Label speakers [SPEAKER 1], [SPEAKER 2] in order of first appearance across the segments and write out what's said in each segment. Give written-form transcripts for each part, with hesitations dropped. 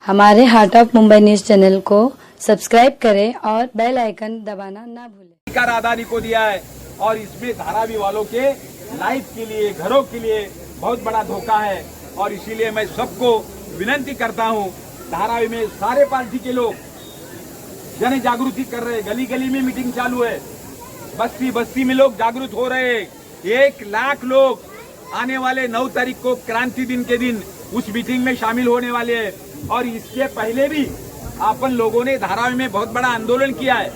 [SPEAKER 1] हमारे heart of Mumbai news channel को subscribe करें और बेल आइकन दबाना ना भूलें।
[SPEAKER 2] अधिकार अदानी को दिया है और इसमें धारावी वालों के लाइफ के लिए, घरों के लिए बहुत बड़ा धोखा है। और इसीलिए मैं सबको विनती करता हूं, धारावी में सारे पार्टी के लोग जन जागृति कर रहे हैं, गली गली में मीटिंग चालू है, बस्ती बस्ती में लोग जागरूक हो रहे हैं। 1 लाख लोग आने वाले 9 तारीख को क्रांति दिन के दिन उस मीटिंग में शामिल होने वाले हैं। और इसके पहले भी अपन लोगों ने धारावी में बहुत बड़ा आंदोलन किया है।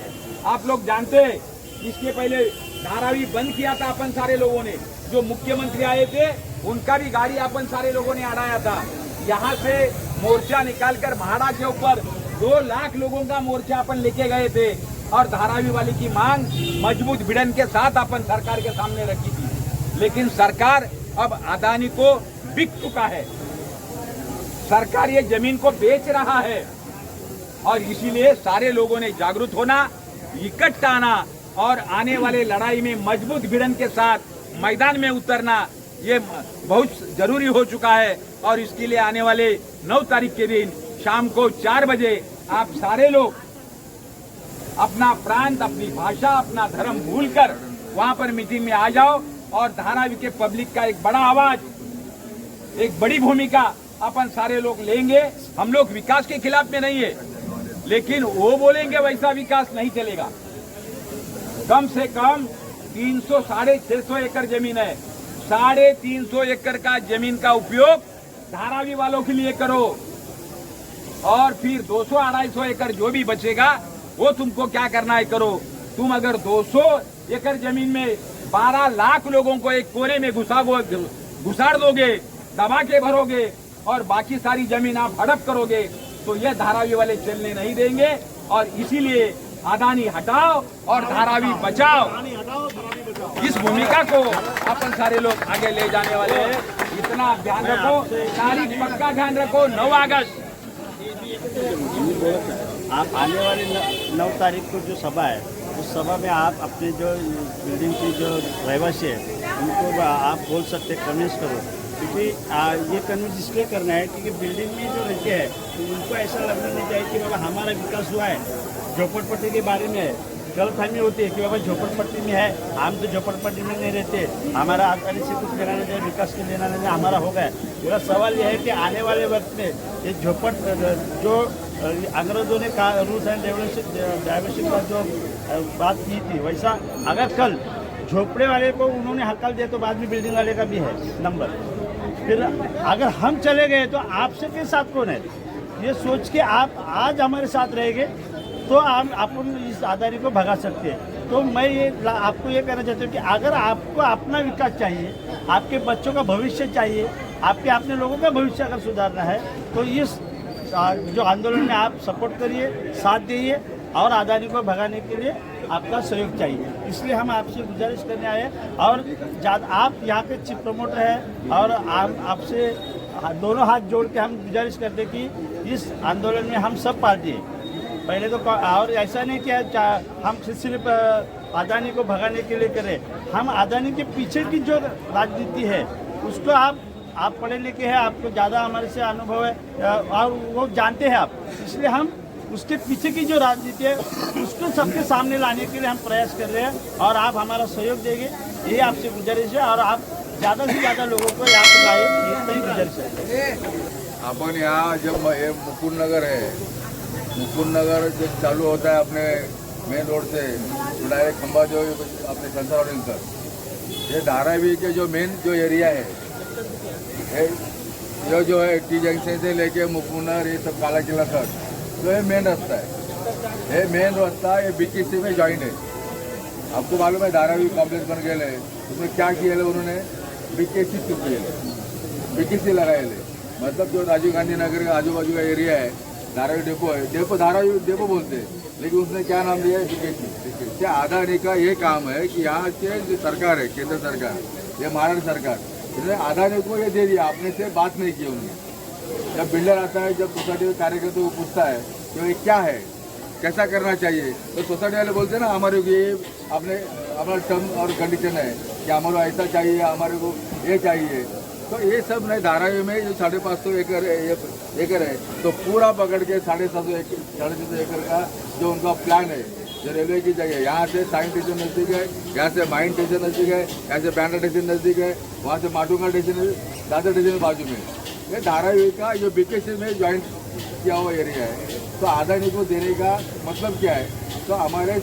[SPEAKER 2] आप लोग जानते हैं, इसके पहले धारावी बंद किया था अपन सारे लोगों ने। जो मुख्यमंत्री आए थे उनका भी गाड़ी अपन सारे लोगों ने अड़ाया था। यहाँ से मोर्चा निकालकर महाड़ा के ऊपर 2 लाख लोगों का मोर्चा अपन लेके गए थे और धारावी वाली की मांग मजबूत भिड़न के साथ अपन सरकार के सामने रखी थी। लेकिन सरकार अब अदानी को बिक चुका है, सरकार ये जमीन को बेच रहा है। और इसीलिए सारे लोगों ने जागरूक होना, इकट्ठा आना और आने वाले लड़ाई में मजबूत भिड़न के साथ मैदान में उतरना ये बहुत जरूरी हो चुका है। और इसके लिए आने वाले 9 तारीख के दिन शाम को 4 बजे आप सारे लोग अपना प्रांत, अपनी भाषा, अपना धर्म भूलकर वहां पर मीटिंग में आ जाओ और धारावी के पब्लिक का एक बड़ा आवाज, एक बड़ी भूमिका अपन सारे लोग लेंगे। हम लोग विकास के खिलाफ में नहीं है, लेकिन वो बोलेंगे वैसा विकास नहीं चलेगा। कम से कम 300 साढ़े 600 एकड़ जमीन है, 350 एकड़ का जमीन का उपयोग धारावी वालों के लिए करो। और फिर 200-250 एकड़ जो भी बचेगा वो तुमको क्या करना है करो। तुम अगर 200 एकड़ जमीन में 12 लाख लोगों को एक कोने में घुसाड़ दोगे, दबा के भरोगे और बाकी सारी जमीन आप हड़प करोगे तो ये धारावी वाले चलने नहीं देंगे। और इसीलिए अदानी हटाओ और धारावी बचाओ, इस भूमिका को अपन सारे लोग आगे ले जाने वाले हैं। इतना ध्यान रखो, तारीख पक्का ध्यान रखो, 9 अगस्त।
[SPEAKER 3] आप आने वाली 9 तारीख को जो सभा है उस सभा में आप अपने जो बिल्डिंग की जो रहवासी है उनको आप बोल सकते, कन्विंस करो। क्योंकि ये कन्विंस इसलिए करना है क्योंकि बिल्डिंग में जो रहते हैं तो उनको ऐसा लगना नहीं चाहिए कि बाबा हमारा विकास हुआ है। झोपड़पट्टी के बारे में गलतफहमी होती है कि बाबा झोपड़पट्टी में है, हम तो झोपड़पट्टी में नहीं रहते, हमारा आसानी से कुछ लेना नहीं चाहिए, विकास के लेना नहीं, हमारा हो गया। मेरा सवाल यह है कि आने वाले वक्त में ये जो अंग्रेजों ने रूल्स एंड रेगुलेशन का जो बात की थी, वैसा अगर कल झोपड़े वाले को उन्होंने हकल दिया तो बाद में बिल्डिंग वाले का भी है नंबर। फिर अगर हम चले गए तो आपसे के साथ कौन है, ये सोच के आप आज हमारे साथ रहेंगे तो हम अपन इस अदानी को भगा सकते हैं। तो मैं ये आपको ये कहना चाहता हूँ कि अगर आपको अपना विकास चाहिए, आपके बच्चों का भविष्य चाहिए, आपके अपने लोगों का भविष्य अगर सुधारना है तो इस जो आंदोलन में आप सपोर्ट करिए, साथ दीजिए और अदानी को भगाने के लिए आपका सहयोग चाहिए। इसलिए हम आपसे गुजारिश करने आए हैं। और आप यहाँ के चीफ प्रमोटर हैं और आपसे दोनों हाथ जोड़ के हम गुजारिश करते कि इस आंदोलन में हम सब पार्टी पहले तो, और ऐसा नहीं कि हम सिर्फ अदानी को भगाने के लिए करें, हम अदानी के पीछे की जो राजनीति है उसको आप पढ़े लिखे हैं, आपको ज़्यादा हमारे से अनुभव है और वो जानते हैं आप, इसलिए हम उसके पीछे की जो राजनीति है उसको सबके सामने लाने के लिए हम प्रयास कर रहे हैं और आप हमारा सहयोग देंगे, ये आपसे गुजारिश है। और आप ज़्यादा से ज़्यादा लोगों को यहाँ पे लाए, ये गुजारिश है।
[SPEAKER 4] अपन यहाँ जब ये मुकुंद नगर है, मुकुंद नगर जब चालू होता है अपने मेन रोड से तो डायरेक्ट खंबा जो अपने संसार होटल तक, ये धारावी के जो मेन जो एरिया है ये जो है टी जंक्शन से लेके मुकुंद नगर ये सब काला किला तक जो है मेन रास्ता है। ये मेन रास्ता ये बीकेसी में ज्वाइंट है। आपको मालूम है धारावी कॉम्प्लेक्स बन गए है, उसमें क्या किया है उन्होंने, बीकेसी किए, बीकेसी लगाए ले, मतलब जो राजीव गांधी नगर का आजू बाजू का एरिया है, धारावी डेपो है, धारावी डेपो बोलते हैं, लेकिन उसने क्या नाम दिया है, बीकेसी। अदानी का ये काम है कि यहाँ के जो सरकार है, केंद्र सरकार, ये महाराष्ट्र सरकार, इसने अदानी को ये दे दिया, अपने से बात नहीं की उन्होंने। जब बिल्डर आता है, जब सोसाइटी के कार्यकर्ता को पूछता है कि ये क्या है, कैसा करना चाहिए, तो सोसाइटी वाले बोलते हैं ना हमारे को ये अपने हमारा टर्म और कंडीशन है कि हमारे ऐसा चाहिए, हमारे को ये चाहिए। तो ये सब नए धारावी में जो 550 एकड़ है तो पूरा पकड़ के 750 एकड़ का जो उनका प्लान है, जो रेलवे की जगह, यहाँ से साइन स्टेशन नज़दीक है, यहाँ से माइन स्टेशन नज़दीक है, यहाँ से बैंड्रा स्टेशन नज़दीक है, वहाँ से माटुंगा स्टेशन, दादर स्टेशन बाजू में। ये धारावी का जो बीकेसी में ज्वाइंट किया हुआ एरिया है, तो अदानी को देने का मतलब क्या है? तो हमारे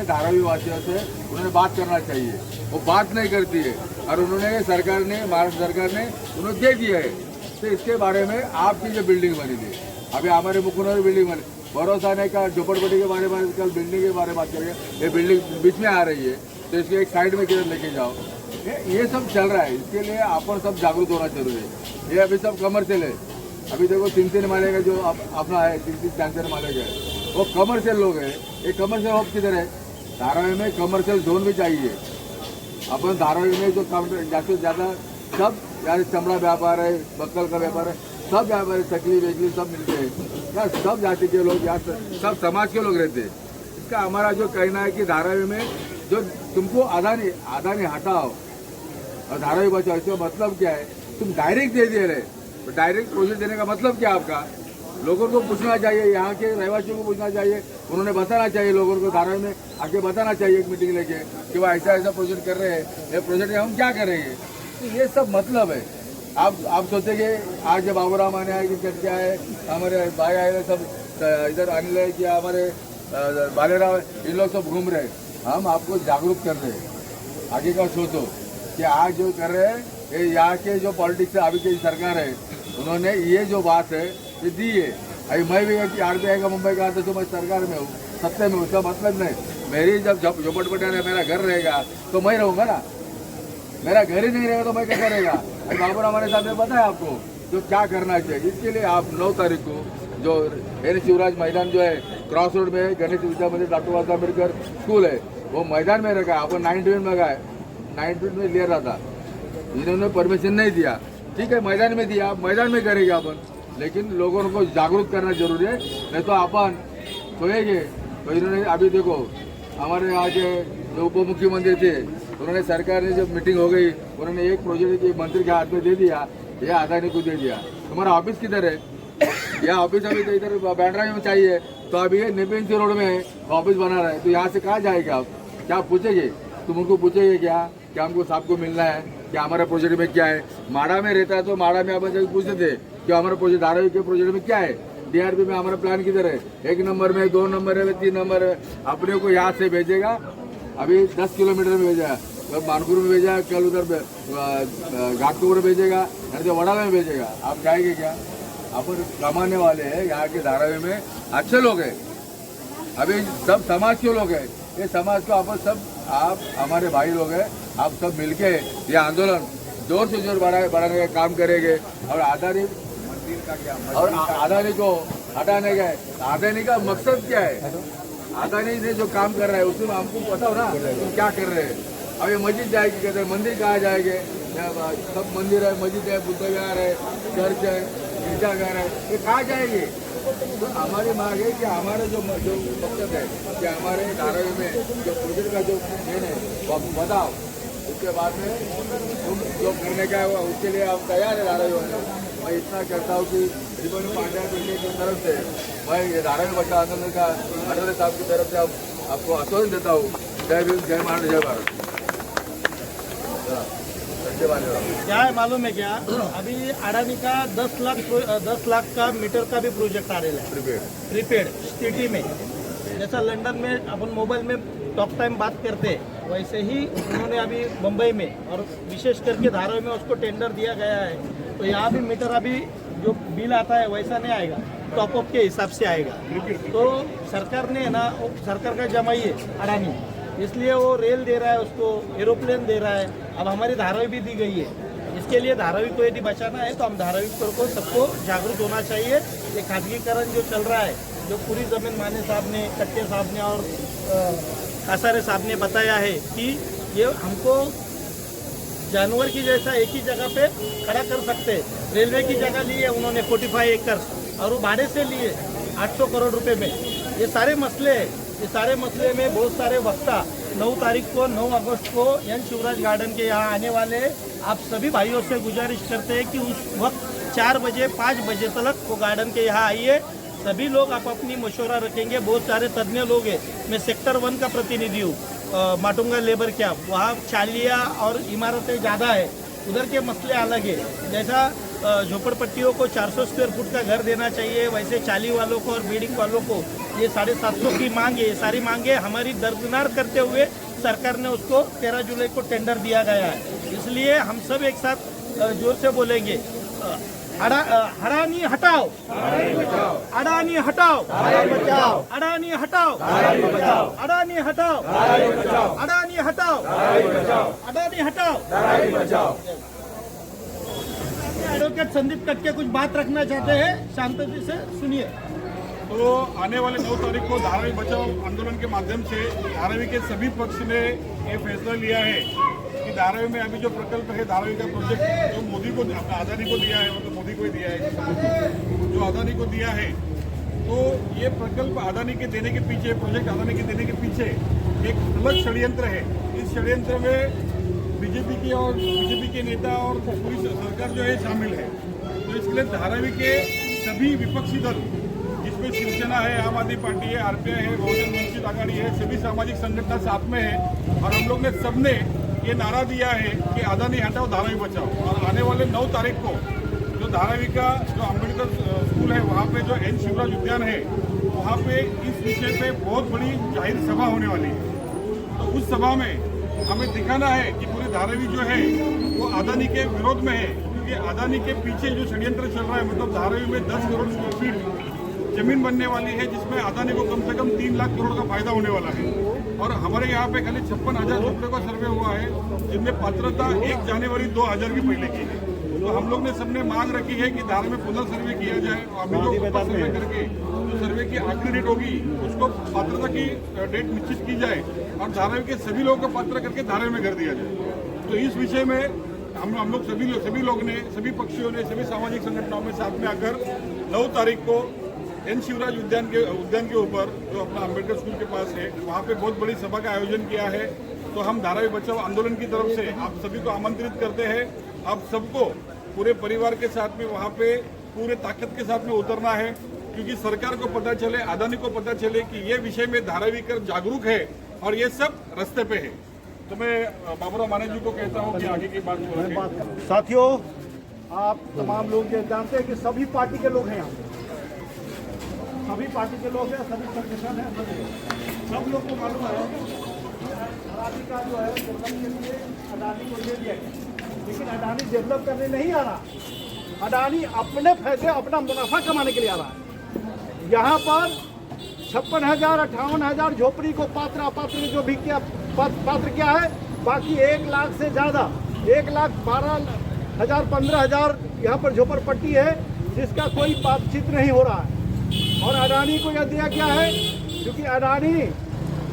[SPEAKER 4] धारावी वासियों से उन्होंने बात करना चाहिए, वो बात नहीं करती है और उन्होंने सरकार ने, महाराष्ट्र सरकार ने उन्होंने दे दिया है। तो इसके बारे में आपकी जो बिल्डिंग बनी थी, अभी हमारे मुकुंदर बिल्डिंग बनी, भरोसा नहीं का झोपड़पट्टी के बारे में, कल बिल्डिंग के बारे में बात करेंगे, ये बिल्डिंग बीच में आ रही है तो इसके एक साइड में किधर लेके जाओ, ये सब चल रहा है। इसके लिए अपन सब जागरूक होना जरूरी है। ये अभी सब कमर्शियल है, अभी देखो 3-3 माले का जो अपना है, 3-3 माले का है, वो कमर्शियल लोग हैं। ये कमर्शियल हब किधर है? धारावी में कमर्शियल जोन भी चाहिए। अपन धारावी में जो ज़्यादा से ज़्यादा सब, यार चमड़ा व्यापार है, बक्कल का व्यापार है, सब व्यापार है, चकली वेकली सब मिलते हैं यार, सब जाति के लोग यार, सब समाज के लोग रहते हैं। इसका हमारा जो कहना है कि धारावी में जो तुमको अदानी हटाओ और धारावी बचाओ, इसका मतलब क्या है? तुम डायरेक्ट दे दे रहे, तो डायरेक्ट प्रोजेक्ट देने का मतलब क्या आपका? लोगों को पूछना चाहिए, यहाँ के रहवासियों को पूछना चाहिए, उन्होंने बताना चाहिए लोगों को, धारावी में आके बताना चाहिए एक मीटिंग लेके कि वह ऐसा प्रोजेक्ट कर रहे हैं, ये प्रोजेक्ट हम क्या करेंगे। तो ये सब मतलब है। आप सोचेंगे आज जब बाबूराम आने आए कि क्या है, हमारे भाई आए सब इधर आने लगे कि हमारे बालेराव, इन लोग सब घूम रहे, हम आपको जागरूक कर रहे हैं। आगे का सोचो कि आज जो कर रहे हैं, ये यहाँ के जो पॉलिटिक्स है, अभी की सरकार है, उन्होंने ये जो बात है ये दी है। अभी मैं भी RBI का मुंबई का तो मैं सरकार में हूँ, सत्ते में, उसका मतलब नहीं मेरी जब झोपड़पट्टी में मेरा घर रहेगा तो मैं रहूँगा ना, मेरा घर ही नहीं रहेगा तो मैं कैसा रहेगा? अभी बाबूराम हमारे साथ में बताया आपको जो क्या करना चाहिए। इसके लिए आप 9 तारीख को जो एन शिवराज मैदान जो है क्रॉस रोड में गणेश विद्या मंदिर, डॉक्टर बाबा साहब अम्बेडकर स्कूल है, वो मैदान में रखा है। अपन 9 में लगाए, 9 में ले रहा था, इन्होंने परमिशन नहीं दिया, ठीक है मैदान में दिया, मैदान में करेंगे अपन, लेकिन लोगों को जागरूक करना जरूरी है, नहीं तो अपन सोएंगे। तो इन्होंने अभी देखो हमारे यहाँ के जो उप मुख्यमंत्री थे, उन्होंने सरकार ने जब मीटिंग हो गई, उन्होंने एक प्रोजेक्ट मंत्री के हाथ में दे दिया, ये अदानी को दे दिया। तुम्हारा ऑफिस किधर है? यह ऑफिस अभी तो इधर बैंड्रा में चाहिए, तो अभी ये नेपेंसी रोड में ऑफिस बना रहा है, तो यहाँ से कहाँ जाएगा आप? क्या पूछेंगे? तुम उनको पूछेंगे क्या हमको सबको मिलना है, क्या हमारे प्रोजेक्ट में क्या है? माड़ा में रहता है तो माड़ा में अपन जब पूछते थे कि हमारा प्रोजेक्ट धारावी के प्रोजेक्ट में क्या है, DRP में हमारा प्लान किधर है, 1 नंबर में, 2 नंबर में, 3 नंबर है। अपने को यहाँ से भेजेगा, अभी 10 किलोमीटर में भेजा, कल मानपुर में भेजा, कल उधर घाटपुर में भेजेगा, नहीं तो वड़ा में भेजेगा। आप जाएंगे क्या? अपन कमाने वाले हैं, यहाँ के धारावी में अच्छे लोग हैं, अभी सब समाज के लोग हैं, ये समाज को अपन सब, आप हमारे भाई लोग हैं, आप सब मिलके ये आंदोलन जोर से जोर बढ़ाने का काम करेंगे। और अदानी को हटाने का, अदानी का मकसद क्या है? अदानी ने जो काम कर रहा है उसमें हमको पता हो ना तो क्या कर रहे हैं। अब ये मस्जिद जाएगी, कहते हैं मंदिर कहाँ जाएंगे? सब मंदिर है, मस्जिद है, बुद्ध विहार है, चर्च है, गिरजाघर है, ये कहाँ जाएंगे? तो हमारी मांग है कि हमारे जो मकसद है कि हमारे धारावी में जो प्रोजेक्ट का जो मेन है वो आप बताओ, उसके बाद में तुम जो करने का है उसके लिए आप तैयार है धारावी वाले। मैं इतना कहता हूँ कि रिबन पांड्या पिंडे की तरफ से मैं ये धारावी बच्चा आंदोलन का अटल साहब की तरफ से आपको आश्वासन देता हूँ। जय भीम, जय महाराष्ट्र, जय भारत।
[SPEAKER 5] क्या है मालूम है क्या? अभी अडानी का 10 लाख का मीटर का भी प्रोजेक्ट आ रहा है प्रीपेड सिटी में। जैसा लंदन में अपन मोबाइल में टॉक टाइम बात करते हैं, वैसे ही उन्होंने अभी मुंबई में और विशेष करके धारावी में उसको टेंडर दिया गया है। तो यहाँ भी मीटर अभी जो बिल आता है वैसा नहीं आएगा, टॉपअप के हिसाब से आएगा। तो सरकार ने ना, सरकार का जमाई है अडानी, इसलिए वो रेल दे रहा है, उसको एरोप्लेन दे रहा है। अब हमारी धारावी भी दी गई है, इसके लिए धारावी को यदि बचाना है तो हम धारावी को सबको जागरूक होना चाहिए। ये खाजगीकरण जो चल रहा है, जो पूरी ज़मीन माने साहब ने, कट्टे साहब ने और कासारे साहब ने बताया है कि ये हमको जानवर की जैसा एक ही जगह पे खड़ा कर सकते हैं। रेलवे की जगह ली है उन्होंने 45 एकड़ और वो भाड़े से लिए 800 करोड़ रुपए में। ये सारे मसले हैं, ये सारे मसले में बहुत सारे वक्ता 9 तारीख को 9 अगस्त को एन शिवराज गार्डन के यहाँ आने वाले आप सभी भाइयों से गुजारिश करते हैं कि उस वक्त 4 बजे 5 बजे तक वो गार्डन के यहाँ आइए। सभी लोग आप अपनी मशवरा रखेंगे, बहुत सारे तज्ञ लोग हैं। मैं सेक्टर 1 का प्रतिनिधि हूँ, माटुंगा लेबर कैंप, वहाँ चालियाँ और इमारतें ज़्यादा है, उधर के मसले अलग है। जैसा झोपड़पट्टियों को 400 स्क्वायर फुट का घर देना चाहिए, वैसे चाली वालों को और बिल्डिंग वालों को ये 750 की मांग है। ये सारी मांगे हमारी दरकिनार करते हुए सरकार ने उसको 13 जुलाई को टेंडर दिया गया है। इसलिए हम सब एक साथ जोर से बोलेंगे, अडानी हटाओ, अडानी हटाओ, अडानी हटाओ, अडानी हटाओ, अडानी हटाओ, अडानी हटाओ। एडवोकेट संदीप कटके कुछ बात रखना चाहते हैं, शांति से सुनिए।
[SPEAKER 6] तो आने वाले 9 तारीख को धारावी बचाओ आंदोलन के माध्यम से धारावी के सभी पक्ष ने ये फैसला लिया है कि धारावी में अभी जो प्रकल्प है, धारावी का प्रोजेक्ट जो मोदी को अदानी को दिया है, मतलब मोदी को ही दिया है, जो अदानी को दिया है, तो ये प्रकल्प अदानी के देने के पीछे, प्रोजेक्ट अदानी के देने के पीछे एक अलग षड्यंत्र है। इस षड्यंत्र में बीजेपी के नेता और पूरी सरकार जो है शामिल है। तो इसके लिए धारावी के सभी विपक्षी दल, जिसमें शिवसेना है, आम आदमी पार्टी है, आरपीआई है, बहुजन वंचित आघाड़ी है, सभी सामाजिक संगठन साथ में है और हम लोग ने सबने ये नारा दिया है कि अदानी हटाओ धारावी बचाओ। और आने वाले 9 तारीख को जो धारावी का जो अम्बेडकर स्कूल है, वहाँ पे जो एन शिवराज उद्यान है, वहाँ पे इस विषय पे बहुत बड़ी जाहिर सभा होने वाली है। तो उस सभा में हमें दिखाना है कि पूरी धारावी जो है वो अदानी के विरोध में है, क्योंकि अदानी के पीछे जो षड्यंत्र चल रहा है, मतलब धारावी में 10 करोड़ स्क्वायर फीट जमीन बनने वाली है, जिसमें अदानी को कम से कम 3 लाख करोड़ का फायदा होने वाला है। और हमारे यहाँ पे खाली 56,000 झोपड़े का सर्वे हुआ है, जिनमें पात्रता 1 जनवरी 2000 की पहले की है। तो हम लोग ने सबने मांग रखी है कि धारा में पुनः सर्वे किया जाए। अभी जो सर्वे करके जो सर्वे की आखिरी डेट होगी, उसको पात्रता की डेट निश्चित की जाए और धारावी के सभी लोगों को पात्र करके धारावी में कर दिया जाए। तो इस विषय में हम लोग सभी लोग ने, सभी पक्षियों ने, सभी सामाजिक संगठनों में साथ में आकर 9 तारीख को एन शिवराज उद्यान के ऊपर जो अपना अम्बेडकर स्कूल के पास है, वहाँ पे बहुत बड़ी सभा का आयोजन किया है। तो हम धारावी बचाओ आंदोलन की तरफ से आप सभी को आमंत्रित करते हैं। आप सबको पूरे परिवार के साथ में वहाँ पे पूरे ताकत के साथ में उतरना है, क्योंकि सरकार को पता चले, अदानी को पता चले कि ये विषय में धारावी कर जागरूक है और ये सब रास्ते पे है। तो मैं बाबूराव माने जी को कहता हूँ कि आगे की बात।
[SPEAKER 5] साथियों, आप तमाम लोग ये जानते हैं कि सभी पार्टी के लोग हैं यहाँ, सभी पार्टी के लोग हैं, सभी संगठन है, सब लोग को मालूम है अदानी का जो है डेवलप के लिए अदानी को दे दिया गया, लेकिन अदानी डेवलप करने नहीं आ रहा। अदानी अपने पैसे, अपना मुनाफा कमाने के लिए आ रहा है। यहाँ पर 56,000 58,000 झोपड़ी को पात्र अपात्र में जो भी क्या पात्र क्या है, बाकी 1 लाख से ज़्यादा 1,12,000 15,000 यहाँ पर झोपड़पट्टी है, जिसका कोई बातचीत नहीं हो रहा है। और अडानी को यह दिया गया है क्योंकि अडानी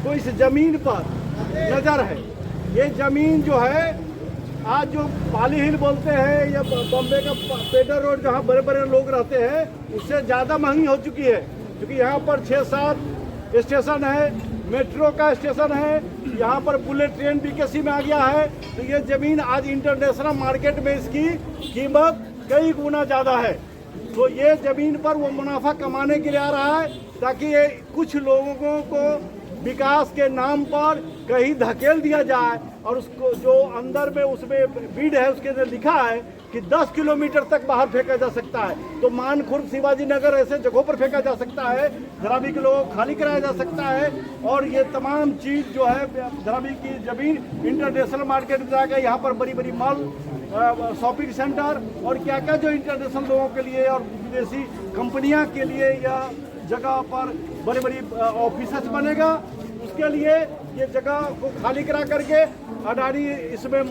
[SPEAKER 5] को इस जमीन पर नज़र है। ये ज़मीन जो है, आज जो पाली हिल बोलते हैं या बॉम्बे का पेडर रोड जहाँ बड़े बड़े लोग रहते हैं, उससे ज़्यादा महंगी हो चुकी है, क्योंकि यहाँ पर 6-7 स्टेशन है, मेट्रो का स्टेशन है, यहाँ पर बुलेट ट्रेन बीकेसी में आ गया है। तो ये ज़मीन आज इंटरनेशनल मार्केट में इसकी कीमत कई गुना ज़्यादा है। तो ये ज़मीन पर वो मुनाफा कमाने के लिए आ रहा है, ताकि ये कुछ लोगों को विकास के नाम पर कहीं धकेल दिया जाए। और उसको जो अंदर में उसमें बीड है, उसके अंदर लिखा है कि 10 किलोमीटर तक बाहर फेंका जा सकता है। तो मानखुर्द, शिवाजी नगर ऐसे जगहों पर फेंका जा सकता है, धरावी के लोगों को खाली कराया जा सकता है। और ये तमाम चीज़ जो है धरावी की ज़मीन इंटरनेशनल मार्केट में जाकर यहाँ पर बड़ी बड़ी मॉल, शॉपिंग सेंटर और क्या क्या जो इंटरनेशनल लोगों के लिए और विदेशी कंपनियां के लिए या जगह पर बड़ी बड़ी ऑफिसेस बनेगा। उसके लिए ये जगह को खाली करा करके अडानी इसमें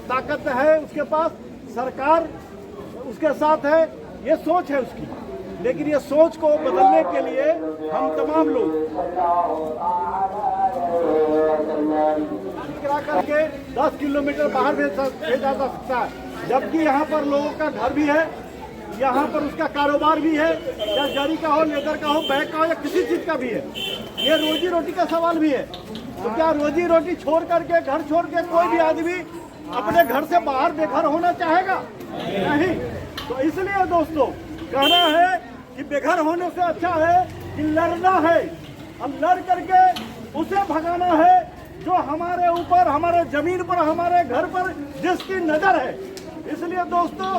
[SPEAKER 5] ताकत है, उसके पास सरकार उसके साथ है, ये सोच है उसकी। लेकिन ये सोच को बदलने के लिए हम तमाम लोग करा करके 10 किलोमीटर बाहर भेजा जा सकता है, जबकि यहाँ पर लोगों का घर भी है, यहाँ पर उसका कारोबार भी है, या जरी का हो, लेदर का हो, बैग का हो, या किसी चीज़ का भी है। ये रोजी रोटी का सवाल भी है। तो क्या रोजी रोटी छोड़ करके, घर छोड़ के कोई भी आदमी अपने घर से बाहर बेघर होना चाहेगा? नहीं। तो इसलिए दोस्तों कहना है कि बेघर होने से अच्छा है कि लड़ना है, और लड़ करके उसे भगाना है जो हमारे ऊपर, हमारे जमीन पर, हमारे घर पर जिसकी नजर है। इसलिए दोस्तों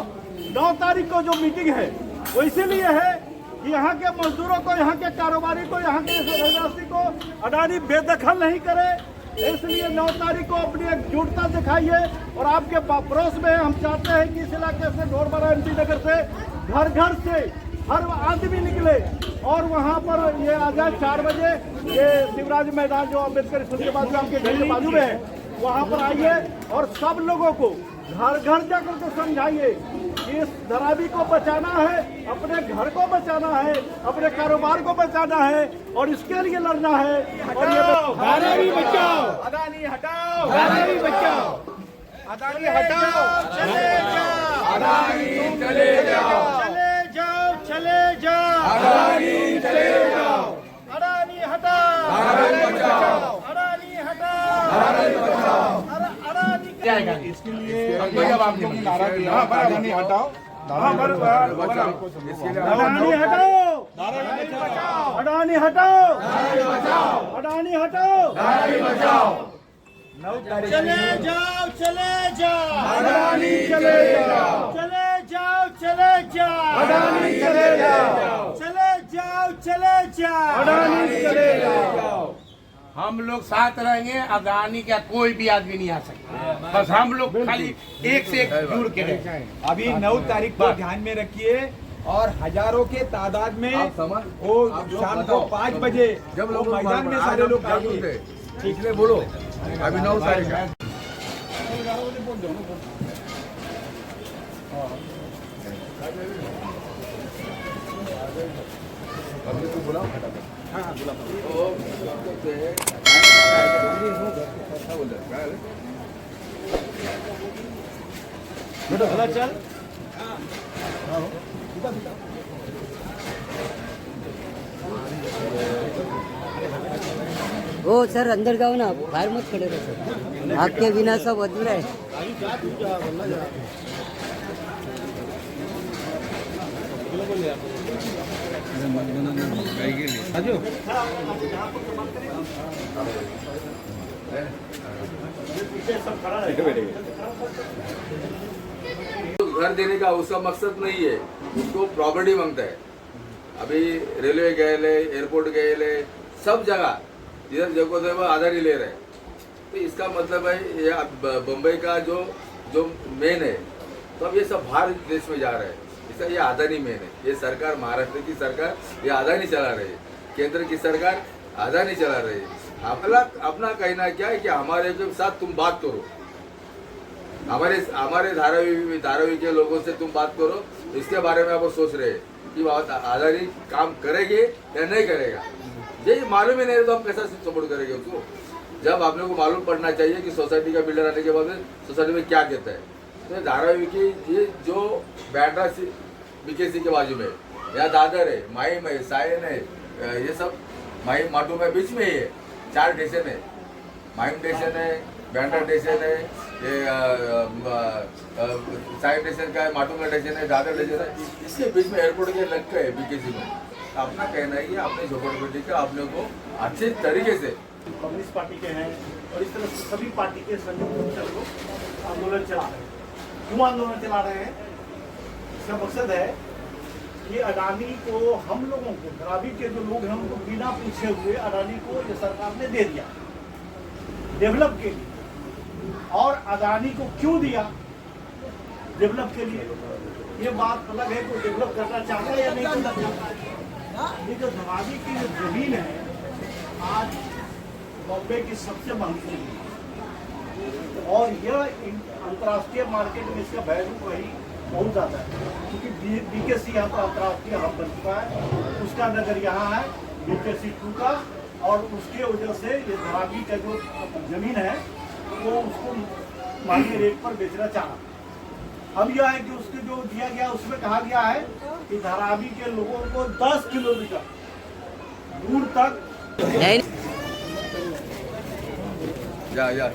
[SPEAKER 5] 9 तारीख को जो मीटिंग है वो इसीलिए है कि यहाँ के मजदूरों को, यहाँ के कारोबारी को, यहाँ के रहवासी को अडानी बेदखल नहीं करे। इसलिए 9 तारीख को अपनी एकजुटता दिखाइए। और आपके पड़ोस में हम चाहते हैं कि इस इलाके से, ढोरबारा एमपी नगर से घर घर से हर आदमी निकले और वहाँ पर ये आ जाए 4 बजे, ये शिवराज मैदान जो अम्बेडकर स्कूल के बाजू, आपके घर के बाजू में है, वहाँ पर आइए और सब लोगों को घर घर जाकर के समझाइए कि इस धरावी को बचाना है, अपने घर को बचाना है, अपने कारोबार को बचाना है और इसके लिए लड़ना है। और ये
[SPEAKER 2] धारावी बचाओ, अडानी हटाओ, धारावी बचाओ, अडानी हटाओ,
[SPEAKER 5] चले जाओ,
[SPEAKER 2] अडानी चले जाओ,
[SPEAKER 5] चले जाओ, चले जाओ,
[SPEAKER 2] अडानी चले जाओ,
[SPEAKER 5] अडानी हटाओ,
[SPEAKER 2] धारावी बचाओ,
[SPEAKER 5] अडानी हटाओ,
[SPEAKER 2] धारावी बचाओ।
[SPEAKER 5] अडानी
[SPEAKER 6] इसके लिए आप लोगों ने नारा दिया अडानी हटाओ,
[SPEAKER 5] अडानी हटाओ, अडानी हटाओ, अडानी हटाओ, चले जाओ, चले जाओ,
[SPEAKER 2] अडानी चले जाओ,
[SPEAKER 5] चले जाओ, चले जाओ,
[SPEAKER 2] अडानी चले जाओ,
[SPEAKER 5] चले जाओ, चले जाओ,
[SPEAKER 2] अडानी चले जाओ।
[SPEAKER 7] हम लोग साथ रहेंगे, अडानी का कोई भी आदमी नहीं आ सकता। बस हम लोग खाली एक से एक जुड़ के रहेंगे।
[SPEAKER 2] अभी 9 तारीख को ध्यान में रखिए और हजारों के तादाद में
[SPEAKER 4] आप समझ,
[SPEAKER 2] वो
[SPEAKER 4] आप लोग
[SPEAKER 2] शाम को
[SPEAKER 4] बताओ।
[SPEAKER 2] 5 बजे
[SPEAKER 4] जब लोग
[SPEAKER 2] वो मैदान में सारे लोग आएंगे।
[SPEAKER 4] इसलिए बोलो अभी 9 तारीख है। अभी तो बुलाओ फटाफट। हाँ बुला
[SPEAKER 5] चल
[SPEAKER 8] हो सर, अंदर जाओ ना, बाहर मत खड़े रहो सर, आपके बिना सब अधूरा है।
[SPEAKER 4] घर देने का उसका मकसद नहीं है, उसको प्रॉपर्टी मांगता है। अभी रेलवे गए ले, एयरपोर्ट गए ले, सब जगह जिधर जगह है वो आधार ही ले रहे हैं। तो इसका मतलब है ये बम्बई का जो मेन है, तो अब ये सब बाहर देश में जा रहे हैं। इसका ये अदानी मेन है। ये सरकार, महाराष्ट्र की सरकार ये अदानी चला रही है, केंद्र की सरकार अदानी चला रही है। अपना कहना क्या है कि हमारे के साथ तुम बात करो, हमारे धारावी के लोगों से तुम बात करो। इसके बारे में आप सोच रहे हैं कि अदानी काम करेंगे या नहीं करेगा। ये मालूम ही नहीं तो हम कैसा सपोर्ट करेंगे उसको। जब आप लोग को मालूम पड़ना चाहिए कि सोसाइटी का बिल्डर आने के बाद सोसाइटी में क्या कहता है। तो धारावी की ये जो बैटरा बीकेसी के बाजू में या दादर है, माहिम है, सायन है, ये सब माहिम माटू में बीच में ही है। 4 स्टेशन है, माहिम स्टेशन है, बैंड्रा स्टेशन है, ये सायन स्टेशन का है, माटू का स्टेशन है, दादर स्टेशन है। इसके बीच में एयरपोर्ट के लग है बीकेसी में। अपना कहना है कि अपने झोपड़पट्टी का आप लोग को अच्छे तरीके से
[SPEAKER 5] कम्युनिस्ट पार्टी के हैं और इस तरह से सभी पार्टी के संयुक्त रूप से हम लोग आंदोलन चला रहे हैं। क्यों आंदोलन चला रहे हैं? इसका मकसद है कि अडानी को, हम लोगों को, धरावी के जो लोग हैं उनको बिना पूछे हुए अडानी को ये सरकार ने दे दिया डेवलप के लिए। और अडानी को क्यों दिया डेवलप के लिए? ये बात अलग है, कोई डेवलप करना चाहता है या नहीं करना चाहता है। ये जो धरावी की जो जमीन है आज बॉम्बे की सबसे महंगी है और यह अंतर्राष्ट्रीय मार्केट में इसका वैल्यू वही बहुत ज़्यादा है, क्योंकि बीकेसी यहाँ पर अंतर्राष्ट्रीय हब बन चुका है। उसका नगर यहाँ है बीकेसी 2 का, और उसके वजह से ये धरावी का जो जमीन है वो उसको महंगे रेट पर बेचना चाहा। अब यह है कि उसके जो दिया गया उसमें कहा गया है कि धारावी के लोगों को 10 किलोमीटर दूर तक
[SPEAKER 4] जा जा